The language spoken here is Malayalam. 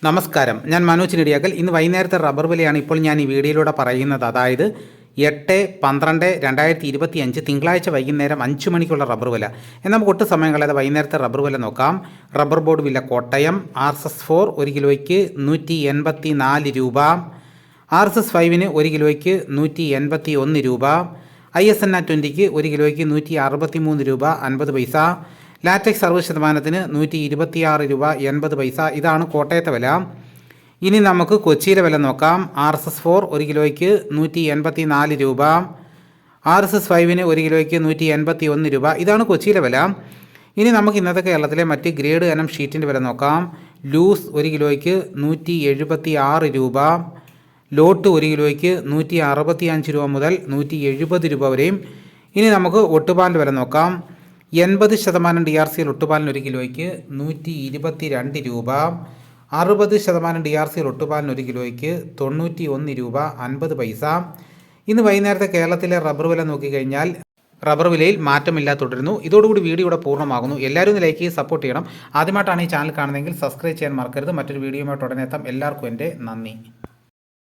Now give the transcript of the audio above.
നമസ്കാരം, ഞാൻ മനോജ് നെടിയാക്കൽ. ഇന്ന് വൈകുന്നേരത്തെ റബ്ബർ വിലയാണ് ഇപ്പോൾ ഞാൻ ഈ വീഡിയോയിലൂടെ പറയുന്നത്. അതായത് 8/12/2025 തിങ്കളാഴ്ച വൈകുന്നേരം 5 മണിക്കുള്ള റബ്ബർ വില. എന്നാൽ നമുക്ക് ഒട്ടും സമയം കളയാതെ വൈകുന്നേരത്തെ റബ്ബർ വില നോക്കാം. റബ്ബർ ബോർഡ് വില കോട്ടയം RSS4 1 കിലോയ്ക്ക് 184 രൂപ, RSS5 1 കിലോയ്ക്ക് 181 രൂപ, ISNA 20 1 കിലോയ്ക്ക് 163 രൂപ 50 പൈസ, ലാറ്റക്സ് 60% 126 രൂപ 80 പൈസ. ഇതാണ് കോട്ടയത്തെ വില. ഇനി നമുക്ക് കൊച്ചിയിലെ വില നോക്കാം. RSS4 1 കിലോയ്ക്ക് 184 രൂപ, RSS5 1 കിലോയ്ക്ക് 181 രൂപ. ഇതാണ് കൊച്ചിയിലെ വില. ഇനി നമുക്ക് ഇന്നത്തെ കേരളത്തിലെ മറ്റ് ഗ്രേഡ് ഇനം ഷീറ്റിൻ്റെ വില നോക്കാം. ലൂസ് 1 കിലോയ്ക്ക് 176 രൂപ, ലോട്ട് 1 കിലോയ്ക്ക് 165 രൂപ മുതൽ 170 രൂപ വരെയും. ഇനി നമുക്ക് ഒട്ടുപാലിൻ്റെ വില നോക്കാം. 80% DRCL ഒട്ടുപാലിന് 1 കിലോയ്ക്ക് 122 രൂപ, 60% DRCL ഒട്ടുപാലിന് 1 കിലോയ്ക്ക് 91 രൂപ 50 പൈസ. ഇന്ന് വൈകുന്നേരത്തെ കേരളത്തിലെ റബ്ബർ വില നോക്കിക്കഴിഞ്ഞാൽ റബ്ബർ വിലയിൽ മാറ്റമില്ലാതെ തുടരുന്നു. ഇതോടുകൂടി വീഡിയോ ഇവിടെ പൂർണ്ണമാകുന്നു. എല്ലാവരും ഒന്ന് ലൈക്ക് ചെയ്ത് സപ്പോർട്ട് ചെയ്യണം. ആദ്യമായിട്ടാണ് ഈ ചാനൽ കാണുന്നതെങ്കിൽ സബ്സ്ക്രൈബ് ചെയ്യാൻ മറക്കരുത്. മറ്റൊരു വീഡിയോയുമായിട്ട് ഉടനെ എത്താം. എല്ലാവർക്കും എൻ്റെ നന്ദി.